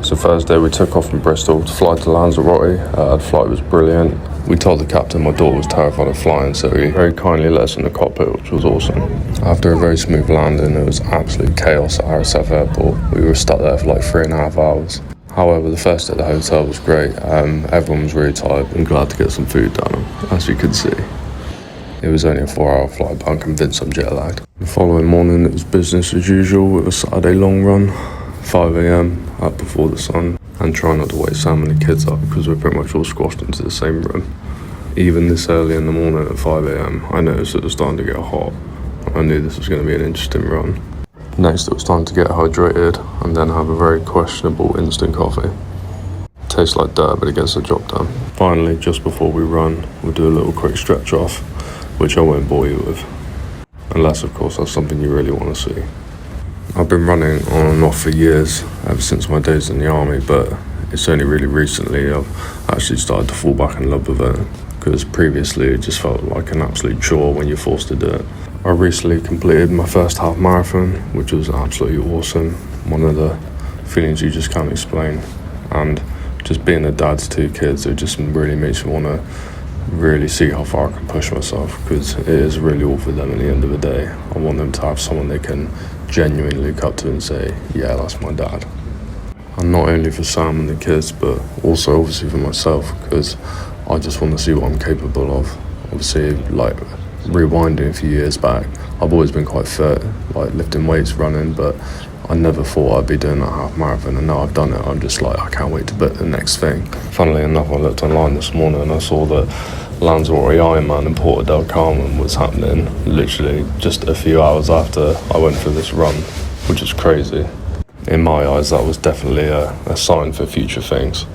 So Thursday we took off from Bristol to fly to Lanzarote. The flight was brilliant. We told the captain my daughter was terrified of flying, so he very kindly let us in the cockpit, which was awesome. After a very smooth landing, it was absolute chaos at RSF Airport. We were stuck there for like 3.5 hours. However, the first day at the hotel was great. Everyone was really tired and glad to get some food down, as you could see. It was only a 4-hour flight, but I'm convinced I'm jet lagged. The following morning, it was business as usual. It was Saturday long run, 5 a.m, up before the sun, and try not to wake Sam and the kids up because we're pretty much all squashed into the same room. Even this early in the morning at 5 a.m, I noticed it was starting to get hot. I knew this was going to be an interesting run. Next, it was time to get hydrated and then have a very questionable instant coffee. Tastes like dirt, but it gets the job done. Finally, just before we run, we'll do a little quick stretch off, which I won't bore you with. Unless, of course, that's something you really want to see. I've been running on and off for years, ever since my days in the army, but it's only really recently I've actually started to fall back in love with it, because previously it just felt like an absolute chore when you're forced to do it. I recently completed my first half marathon, which was absolutely awesome. One of the feelings you just can't explain. And just being a dad to 2 kids, it just really makes me want to really see how far I can push myself, because it is really all for them at the end of the day. I want them to have someone they can genuinely look up to and say, yeah, that's my dad. And not only for Sam and the kids, but also obviously for myself, because I just want to see what I'm capable of. Obviously, like rewinding a few years back, I've always been quite fit, like lifting weights, running, but I never thought I'd be doing that half marathon, and now I've done it, I'm just like, I can't wait to bet the next thing. Funnily enough, I looked online this morning and I saw that Lanzarote Ironman in Porto del Carmen was happening literally just a few hours after I went for this run, which is crazy. In my eyes, that was definitely a sign for future things.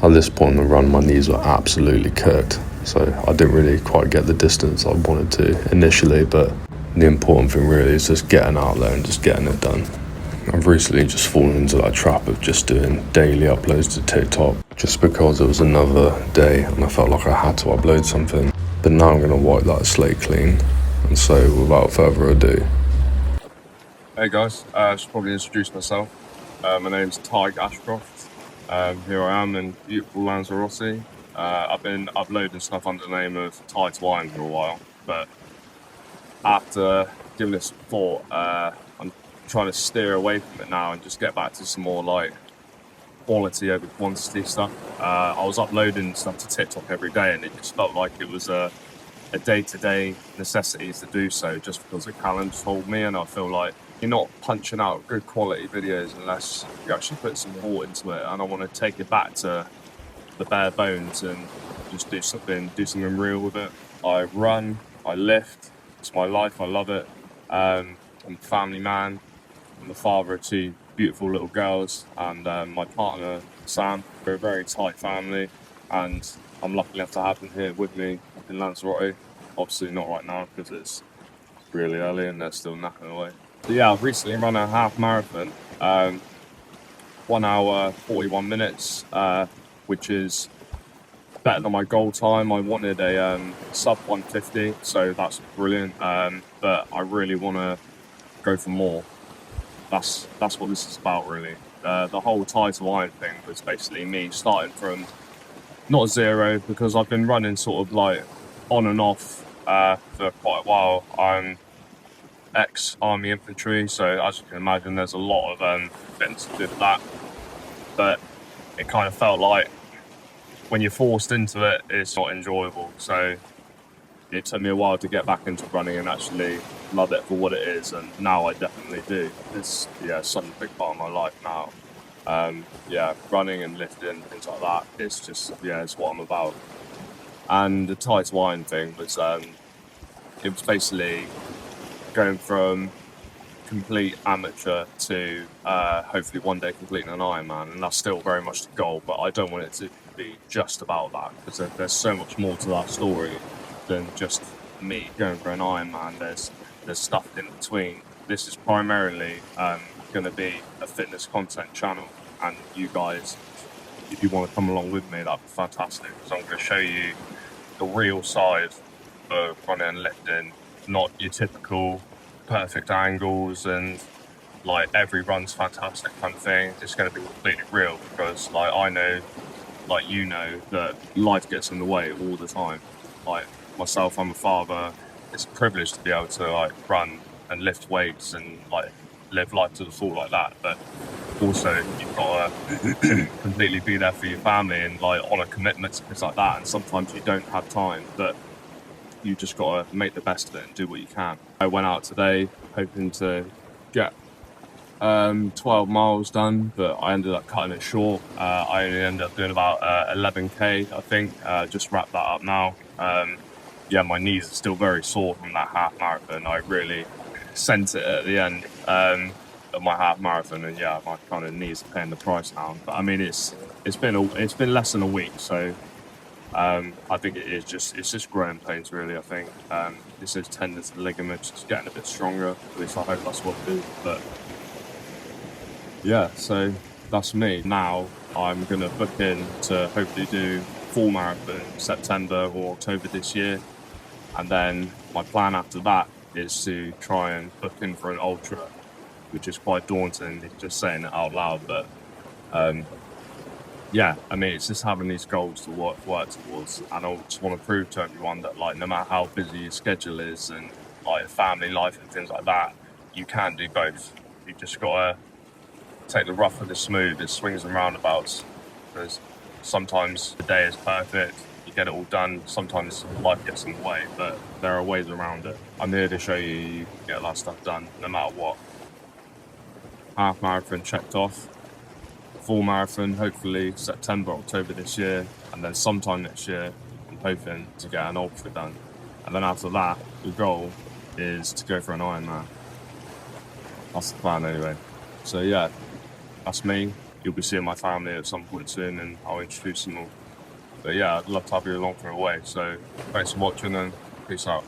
At this point in the run, my knees were absolutely cooked, so I didn't really quite get the distance I wanted to initially, but the important thing really is just getting out there and just getting it done. I've recently just fallen into that trap of just doing daily uploads to TikTok, just because it was another day and I felt like I had to upload something. But now I'm going to wipe that slate clean, and so without further ado. Hey guys, I should probably introduce myself. My name's Tadhg Ashcroft. Here I am in beautiful Lanzarote. I've been uploading stuff under the name of Tadhg for a while, but after giving this some thought, I'm trying to steer away from it now and just get back to some more like quality over quantity stuff. I was uploading stuff to TikTok every day, and it just felt like it was a day-to-day necessity to do so, just because the calendar told me, and I feel like you're not punching out good quality videos unless you actually put some thought into it, and I want to take it back to the bare bones and just do something real with it. I run, I lift, it's my life, I love it. I'm a family man, I'm the father of 2 beautiful little girls, and my partner Sam. We're a very tight family, and I'm lucky enough to have them here with me in Lanzarote. Obviously not right now because it's really early and they're still napping away. But yeah, I've recently run a half marathon, 1 hour 41 minutes, which is better than my goal time. I wanted a sub 150, so that's brilliant. But I really want to go for more. That's what this is about, really. The whole Tadhg Iron thing was basically me starting from not zero, because I've been running sort of like on and off for quite a while. I'm ex-army infantry, so as you can imagine, there's a lot of things to do with that. But it kind of felt like when you're forced into it, it's not enjoyable. So it took me a while to get back into running and actually love it for what it is, and now I definitely do. It's such a big part of my life now. Running and lifting, things like that, it's just it's what I'm about. And the Tadhg Iron thing was it was basically going from complete amateur to hopefully one day completing an Ironman, and that's still very much the goal, but I don't want it to be just about that, because there's so much more to that story than just me going for an Ironman. There's stuff in between. This is primarily going to be a fitness content channel, and you guys, if you want to come along with me, that'd be fantastic, because I'm going to show you the real side of running and lifting, not your typical perfect angles and like every run's fantastic kind of thing. It's going to be completely real because like I know, like you know, that life gets in the way all the time. Like myself, I'm a father. It's a privilege to be able to like run and lift weights and like live life to the full like that. But also you've got to completely be there for your family and like honor commitments and things like that. And sometimes you don't have time, but you just got to make the best of it and do what you can. I went out today hoping to get 12 miles done, but I ended up cutting it short. I only ended up doing about 11k, I think. Just wrapped that up now. Yeah, my knees are still very sore from that half marathon. I really sent it at the end of my half marathon, and yeah, my kind of knees are paying the price now. But I mean, it's been less than a week, so I think it's just growing pains really. I think this is tendons and ligaments just getting a bit stronger. At least I hope that's what it is. But yeah, so that's me. Now I'm gonna book in to hopefully do full marathon September or October this year, and then my plan after that is to try and book in for an ultra, which is quite daunting just saying it out loud. But yeah, I mean, it's just having these goals to work towards, and I just want to prove to everyone that like no matter how busy your schedule is and like family life and things like that, you can do both. You just gotta take the rough with the smooth. There's swings and roundabouts. Because sometimes the day is perfect, you get it all done. Sometimes life gets in the way, but there are ways around it. I'm here to show you can get that stuff done no matter what. Half marathon checked off. Full marathon, hopefully September, October this year, and then sometime next year, I'm hoping to get an ultra done. And then after that, the goal is to go for an Ironman. That's the plan anyway. So yeah, that's me. You'll be seeing my family at some point soon, and I'll introduce them all. But yeah, I'd love to have you along for a way. So thanks for watching, and peace out.